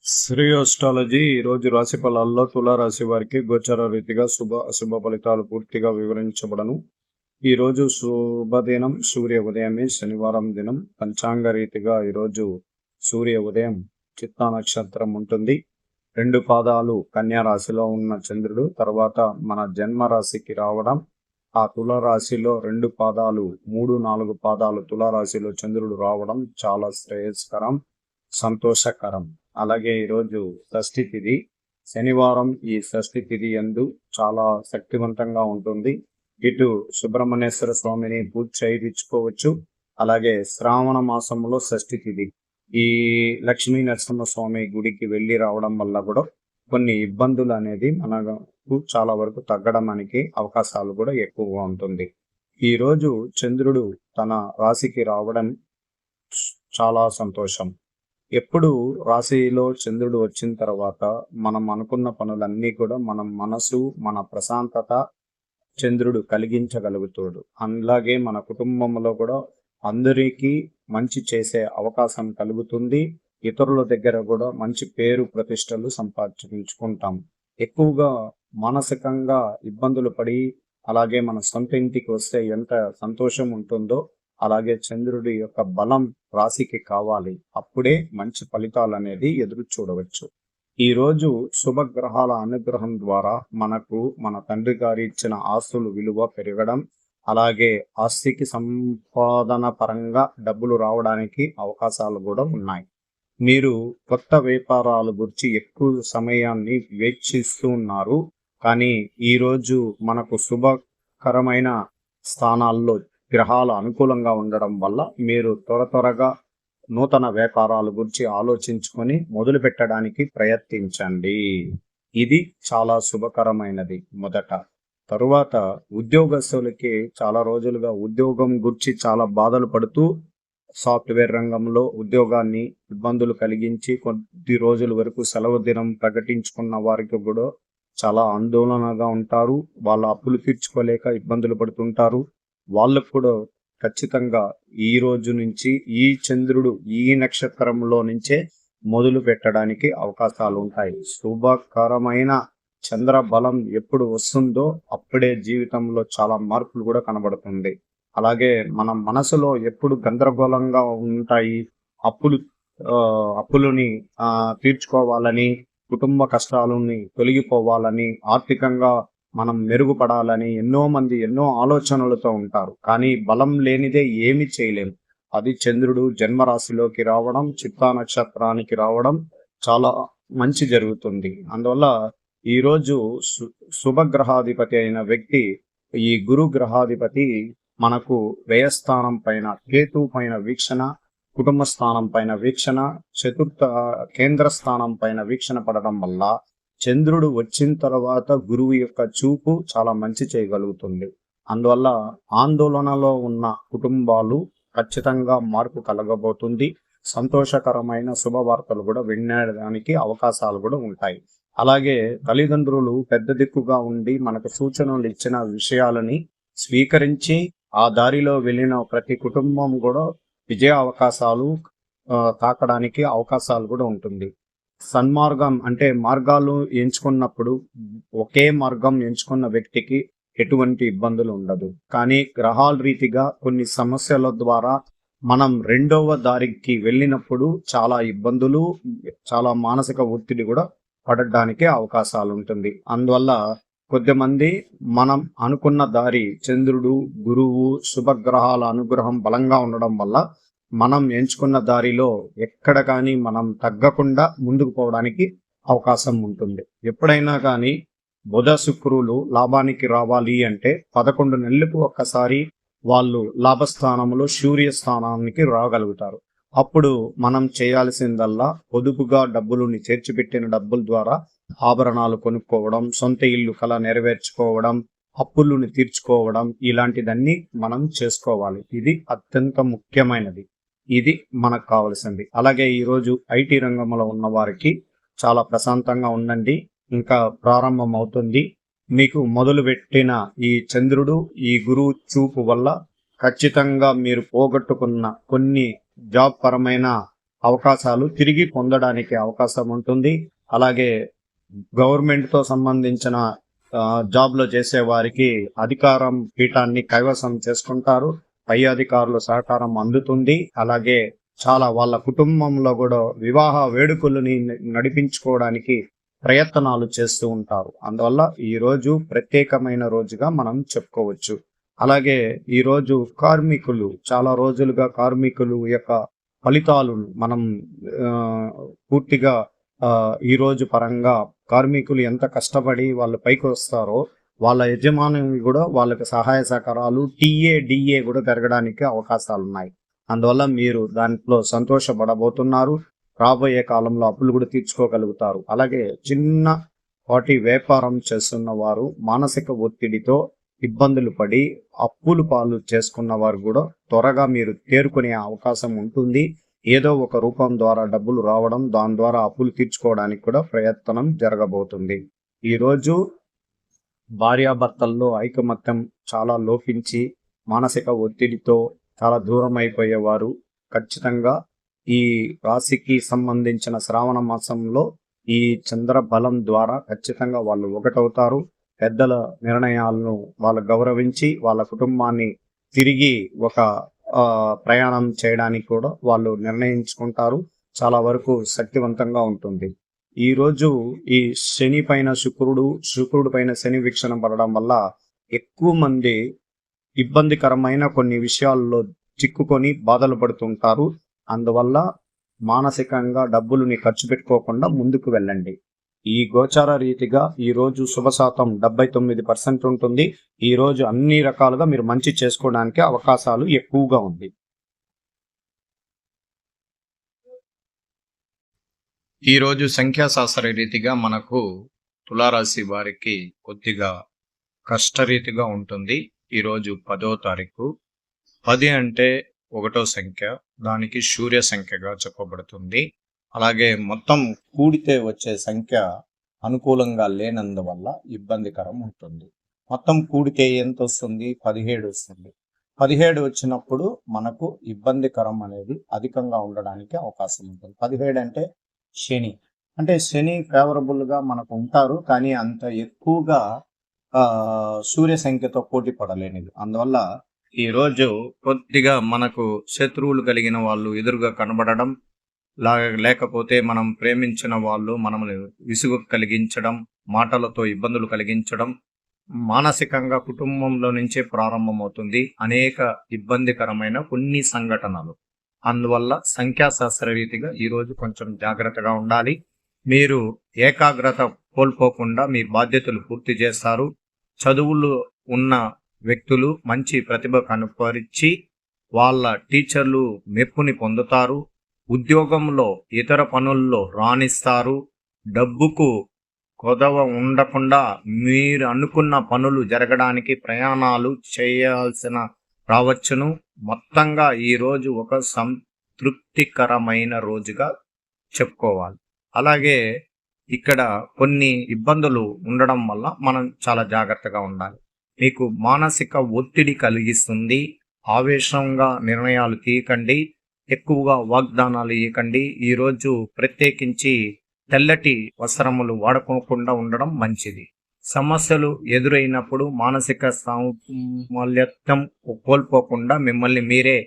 శ్రేయోస్ట్రాలజీ ఈ రోజు రాశి ఫలాల్లో తులారాశి వారికి గోచర రీతిగా శుభ అశుభ ఫలితాలు పూర్తిగా వివరించబడను. ఈ రోజు శుభదినం సూర్య ఉదయమే, శనివారం దినం. పంచాంగ రీతిగా ఈరోజు సూర్య ఉదయం చిత్తా నక్షత్రం ఉంటుంది. 2 పాదాలు కన్యా రాశిలో ఉన్న చంద్రుడు తర్వాత మన జన్మ రాశికి రావడం, ఆ తులారాశిలో 2 పాదాలు 3-4 పాదాలు తులారాశిలో చంద్రుడు రావడం చాలా శ్రేయస్కరం, సంతోషకరం. అలాగే ఈరోజు షష్ఠి తిథి, శనివారం. ఈ షష్ఠి తిథి యందు చాలా శక్తివంతంగా ఉంటుంది. ఇటు సుబ్రహ్మణ్యేశ్వర స్వామిని పూజ చేయించుకోవచ్చు. అలాగే శ్రావణ మాసంలో షష్ఠి తిథి ఈ లక్ష్మీ నరసింహ స్వామి గుడికి వెళ్ళి రావడం వల్ల కూడా కొన్ని ఇబ్బందులు అనేది మనకు చాలా వరకు తగ్గడానికి అవకాశాలు కూడా ఎక్కువగా ఉంటుంది. ఈ రోజు చంద్రుడు తన రాశికి రావడం చాలా సంతోషం. ఎప్పుడు రాశిలో చంద్రుడు వచ్చిన తర్వాత మనం అనుకున్న పనులన్నీ కూడా మన మనసు, మన ప్రశాంతత చంద్రుడు కలిగించగలుగుతాడు. అలాగే మన కుటుంబంలో కూడా అందరికీ మంచి చేసే అవకాశం కలుగుతుంది. ఇతరుల దగ్గర కూడా మంచి పేరు ప్రతిష్టలు సంపాదించుకుంటాం. ఎక్కువగా మానసికంగా ఇబ్బందులు పడి అలాగే మన సొంత ఇంటికి వస్తే ఎంత సంతోషం ఉంటుందో అలాగే చంద్రుడి యొక్క బలం రాశికి కావాలి. అప్పుడే మంచి ఫలితాలు అనేది ఎదురు చూడవచ్చు. ఈ రోజు శుభగ్రహాల అనుగ్రహం ద్వారా మనకు మన తండ్రి గారి ఇచ్చిన ఆస్తులు విలువ పెరగడం, అలాగే ఆస్తికి సంపాదన పరంగా డబ్బులు రావడానికి అవకాశాలు కూడా ఉన్నాయి. మీరు కొత్త వ్యాపారాల గురించి ఎక్కువ సమయాన్ని వెచ్చిస్తూ ఉన్నారు. కానీ ఈరోజు మనకు శుభకరమైన స్థానాల్లో గ్రహాలు అనుకూలంగా ఉండడం వల్ల మీరు త్వరగా నూతన వ్యాపారాల గురించి ఆలోచించుకొని మొదలు పెట్టడానికి ప్రయత్నించండి. ఇది చాలా శుభకరమైనది మొదట. తరువాత ఉద్యోగస్తులకి చాలా రోజులుగా ఉద్యోగం గురించి చాలా బాధలు పడుతూ సాఫ్ట్వేర్ రంగంలో ఉద్యోగాన్ని ఇబ్బందులు కలిగించి కొద్ది రోజుల వరకు సెలవు దినం ప్రకటించుకున్న వారికి కూడా చాలా ఆందోళనగా ఉంటారు. వాళ్ళ అప్పులు తీర్చుకోలేక ఇబ్బందులు పడుతుంటారు. వాళ్ళకు కూడా ఖచ్చితంగా ఈ రోజు నుంచి ఈ చంద్రుడు ఈ నక్షత్రంలో నుంచే మొదలు పెట్టడానికి అవకాశాలు ఉంటాయి. శుభకరమైన చంద్ర బలం ఎప్పుడు వస్తుందో అప్పుడే జీవితంలో చాలా మార్పులు కూడా కనబడుతుంది. అలాగే మన మనసులో ఎప్పుడు గందరగోళంగా ఉంటాయి, అప్పులని తీర్చుకోవాలని, కుటుంబ కష్టాలని తొలగిపోవాలని, ఆర్థికంగా మనం మెరుగుపడాలని ఎన్నో ఆలోచనలతో ఉంటారు. కానీ బలం లేనిదే ఏమి చేయలేం. అది చంద్రుడు జన్మరాశిలోకి రావడం, చిత్తా నక్షత్రానికి రావడం చాలా మంచి జరుగుతుంది. అందువల్ల ఈరోజు శుభగ్రహాధిపతి అయిన వ్యక్తి ఈ గురు గ్రహాధిపతి మనకు వ్యయస్థానం పైన, కేతు పైన వీక్షణ, కుటుంబ స్థానం పైన వీక్షణ, చతుర్థ కేంద్ర స్థానం పైన వీక్షణ పడడం వల్ల చంద్రుడు వచ్చిన తర్వాత గురువు యొక్క చూపు చాలా మంచి చేయగలుగుతుంది. అందువల్ల ఆందోళనలో ఉన్న కుటుంబాలు ఖచ్చితంగా మార్పు కలగబోతుంది. సంతోషకరమైన శుభవార్తలు కూడా వినడానికి అవకాశాలు కూడా ఉంటాయి. అలాగే తల్లిదండ్రులు పెద్ద దిక్కుగా ఉండి మనకు సూచనలు ఇచ్చిన విషయాలని స్వీకరించి ఆ దారిలో వెళ్ళిన ప్రతి కుటుంబం కూడా విజయ అవకాశాలు తాకడానికి అవకాశాలు కూడా ఉంటుంది. సన్మార్గం అంటే మార్గాలు ఎంచుకున్నప్పుడు ఒకే మార్గం ఎంచుకున్న వ్యక్తికి ఎటువంటి ఇబ్బందులు ఉండదు. కానీ గ్రహాల రీతిగా కొన్ని సమస్యల ద్వారా మనం రెండవ దారికి వెళ్ళినప్పుడు చాలా ఇబ్బందులు, చాలా మానసిక ఒత్తిడి కూడా పడడానికి అవకాశాలు ఉంటుంది. అందువల్ల కొద్దిమంది మనం అనుకున్న దారి చంద్రుడు, గురువు, శుభగ్రహాల అనుగ్రహం బలంగా ఉండడం వల్ల మనం ఎంచుకున్న దారిలో ఎక్కడ కానీ మనం తగ్గకుండా ముందుకు పోవడానికి అవకాశం ఉంటుంది. ఎప్పుడైనా కానీ బుధ శుక్రులు లాభానికి రావాలి అంటే 11 నెలలకు ఒక్కసారి వాళ్ళు లాభస్థానంలో సూర్య స్థానానికి రాగలుగుతారు. అప్పుడు మనం చేయాల్సిందల్లా పొదుపుగా డబ్బులని చేర్చిపెట్టిన డబ్బుల ద్వారా ఆభరణాలు కొనుక్కోవడం, సొంత ఇల్లు కల నెరవేర్చుకోవడం, అప్పులను తీర్చుకోవడం, ఇలాంటిదన్నీ మనం చేసుకోవాలి. ఇది అత్యంత ముఖ్యమైనది. ఇది మనకు కావాల్సింది. అలాగే ఈరోజు ఐటీ రంగంలో ఉన్న వారికి చాలా ప్రశాంతంగా ఉండండి. ఇంకా ప్రారంభం అవుతుంది. మీకు మొదలుపెట్టిన ఈ చంద్రుడు, ఈ గురువు చూపు వల్ల ఖచ్చితంగా మీరు పోగొట్టుకున్న కొన్ని జాబ్ పరమైన అవకాశాలు తిరిగి పొందడానికి అవకాశం ఉంటుంది. అలాగే గవర్నమెంట్‌తో సంబంధించిన జాబ్‌లో చేసే వారికి అధికారం పీఠాన్ని కైవసం చేసుకుంటారు. పై అధికారుల సహకారం అందుతుంది. అలాగే చాలా వాళ్ళ కుటుంబంలో కూడా వివాహ వేడుకలని నడిపించుకోవడానికి ప్రయత్నాలు చేస్తూ ఉంటారు. అందువల్ల ఈ రోజు ప్రత్యేకమైన రోజుగా మనం చెప్పుకోవచ్చు. అలాగే ఈ రోజు కార్మికులు చాలా రోజులుగా కార్మికులు యొక్క ఫలితాలను మనం పూర్తిగా ఈ రోజు పరంగా కార్మికులు ఎంత కష్టపడి వాళ్ళు పైకి వస్తారో వాళ్ళ యజమానులు కూడా వాళ్ళకి సహాయ సహకారాలు డిఏ కూడా పెరగడానికి అవకాశాలు ఉన్నాయి. అందువల్ల మీరు దాంట్లో సంతోషపడబోతున్నారు. రాబోయే కాలంలో అప్పులు కూడా తీర్చుకోగలుగుతారు. అలాగే చిన్న వాటి వ్యాపారం చేస్తున్న వారు మానసిక ఒత్తిడితో ఇబ్బందులు పడి అప్పులు పాలు చేసుకున్న వారు కూడా త్వరగా మీరు తేరుకునే అవకాశం ఉంటుంది. ఏదో ఒక రూపం ద్వారా డబ్బులు రావడం, దాని ద్వారా అప్పులు తీర్చుకోవడానికి కూడా ప్రయత్నం జరగబోతుంది. ఈరోజు భార్యాభర్తల్లో ఐకమత్యం చాలా లోపించి మానసిక ఒత్తిడితో చాలా దూరం అయిపోయేవారు ఖచ్చితంగా ఈ రాశికి సంబంధించిన శ్రావణ మాసంలో ఈ చంద్ర బలం ద్వారా ఖచ్చితంగా వాళ్ళు ఒకటవుతారు. పెద్దల నిర్ణయాలను వాళ్ళు గౌరవించి వాళ్ళ కుటుంబాన్ని తిరిగి ఒక ప్రయాణం చేయడానికి కూడా వాళ్ళు నిర్ణయించుకుంటారు. చాలా వరకు శక్తివంతంగా ఉంటుంది. ఈరోజు ఈ శని పైన శుక్రుడు పైన శని వీక్షణ పడడం వల్ల ఎక్కువ మంది ఇబ్బందికరమైన కొన్ని విషయాల్లో చిక్కుకొని బాధలు పడుతుంటారు. అందువల్ల మానసికంగా డబ్బులుని ఖర్చు పెట్టుకోకుండా ముందుకు వెళ్ళండి. ఈ గోచార రీతిగా ఈ రోజు శుభశాతం 79% ఉంటుంది. ఈ రోజు అన్ని రకాలుగా మీరు మంచి చేసుకోవడానికి అవకాశాలు ఎక్కువగా ఉంది. ఈరోజు సంఖ్యాశాస్త్ర రీతిగా మనకు తులారాశి వారికి కొద్దిగా కష్టరీతిగా ఉంటుంది. ఈరోజు 10వ తారీఖు. 10 అంటే 1వ సంఖ్య, దానికి సూర్య సంఖ్యగా చెప్పబడుతుంది. అలాగే మొత్తం కూడితే వచ్చే సంఖ్య అనుకూలంగా లేనందువల్ల ఇబ్బందికరం ఉంటుంది. మొత్తం కూడితే ఎంత వస్తుంది? 17 వస్తుంది. 17 వచ్చినప్పుడు మనకు ఇబ్బందికరం అనేది అధికంగా ఉండడానికి అవకాశం ఉంటుంది. 17 అంటే శని. అంటే శని ఫేవరబుల్గా మనకు ఉంటారు, కానీ అంత ఎక్కువగా సూర్య సంఖ్యతో పోటీ పడలేనిది. అందువల్ల ఈరోజు కొద్దిగా మనకు శత్రువులు కలిగిన వాళ్ళు ఎదురుగా కనబడడం, లేకపోతే మనం ప్రేమించిన వాళ్ళు మనల్ని విసుగు కలిగించడం, మాటలతో ఇబ్బందులు కలిగించడం, మానసికంగా కుటుంబంలో నుంచే ప్రారంభమవుతుంది అనేక ఇబ్బందికరమైన కొన్ని సంఘటనలు. అందువల్ల సంఖ్యాశాస్త్ర రీతిగా ఈరోజు కొంచెం జాగ్రత్తగా ఉండాలి. మీరు ఏకాగ్రత కోల్పోకుండా మీ బాధ్యతలు పూర్తి చేస్తారు. చదువులు ఉన్న వ్యక్తులు మంచి ప్రతిభ కనపరిచి వాళ్ళ టీచర్లు మెప్పుని పొందుతారు. ఉద్యోగంలో ఇతర పనుల్లో రాణిస్తారు. డబ్బుకు కొదవ ఉండకుండా మీరు అనుకున్న పనులు జరగడానికి ప్రయాణాలు చేయాల్సిన రావచ్చును. మొత్తంగా ఈరోజు ఒక సంతృప్తికరమైన రోజుగా చెప్పుకోవాలి. అలాగే ఇక్కడ కొన్ని ఇబ్బందులు ఉండడం వల్ల మనం చాలా జాగ్రత్తగా ఉండాలి. మీకు మానసిక ఒత్తిడి కలిగిస్తుంది. ఆవేశంగా నిర్ణయాలు తీయకండి, ఎక్కువగా వాగ్దానాలు ఇవ్వకండి. ఈరోజు ప్రత్యేకించి తెల్లటి వస్త్రములు వాడుకోకుండా ఉండడం మంచిది. సమస్యలు ఎదురైనప్పుడు మానసిక సామర్థ్యం కోల్పోకుండా మిమ్మల్ని మీరే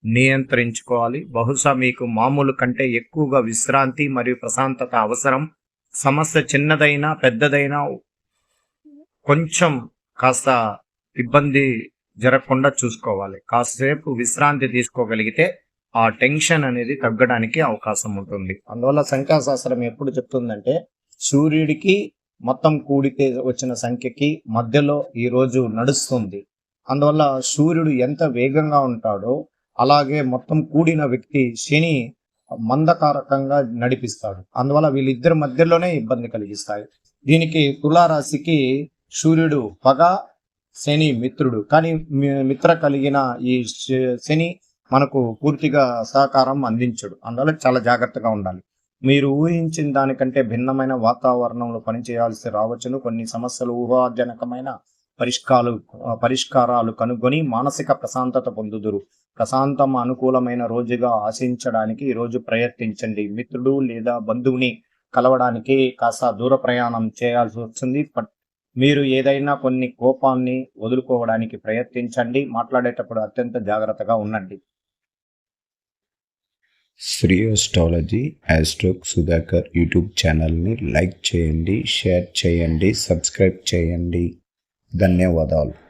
నియంత్రించుకోవాలి. బహుశా మీకు మామూలు కంటే ఎక్కువగా విశ్రాంతి మరియు ప్రశాంతత అవసరం. సమస్య చిన్నదైనా పెద్దదైనా కొంచెం కాస్త ఇబ్బంది జరగకుండా చూసుకోవాలి. కాసేపు విశ్రాంతి తీసుకోగలిగితే ఆ టెన్షన్ అనేది తగ్గడానికి అవకాశం ఉంటుంది. అందువల్ల సంఖ్యాశాస్త్రం ఎప్పుడు చెప్తుందంటే సూర్యుడికి మొత్తం కూడితే వచ్చిన సంఖ్యకి మధ్యలో ఈ రోజు నడుస్తుంది. అందువల్ల సూర్యుడు ఎంత వేగంగా ఉంటాడో అలాగే మొత్తం కూడిన వ్యక్తి శని మందకారకంగా నడిపిస్తాడు. అందువల్ల వీళ్ళిద్దరి మధ్యలోనే ఇబ్బంది కలిగిస్తాయి. దీనికి తులారాశికి సూర్యుడు పగ, శని మిత్రుడు. కానీ మిత్ర కలిగిన ఈ శని మనకు పూర్తిగా సహకారం అందించడు. అందువల్ల చాలా జాగ్రత్తగా ఉండాలి. మీరు ఊహించిన దానికంటే భిన్నమైన వాతావరణంలో పనిచేయాల్సి రావచ్చును. కొన్ని సమస్యలు ఊహాజనకమైన పరిష్కారాలు కనుగొని మానసిక ప్రశాంతత పొందుదురు. ప్రశాంతం అనుకూలమైన రోజుగా ఆశించడానికి ఈరోజు ప్రయత్నించండి. మిత్రుడు లేదా బంధువుని కలవడానికి కాస్త దూర ప్రయాణం చేయాల్సి వస్తుంది. మీరు ఏదైనా కొన్ని కోపాన్ని వదులుకోవడానికి ప్రయత్నించండి. మాట్లాడేటప్పుడు అత్యంత జాగ్రత్తగా ఉండండి. శ్రీ అస్ట్రాలజీ ఆస్ట్రోక్ సుధాకర్ యూట్యూబ్ ఛానల్ని లైక్ చేయండి, షేర్ చేయండి, సబ్స్క్రైబ్ చేయండి. ధన్యవాదాలు.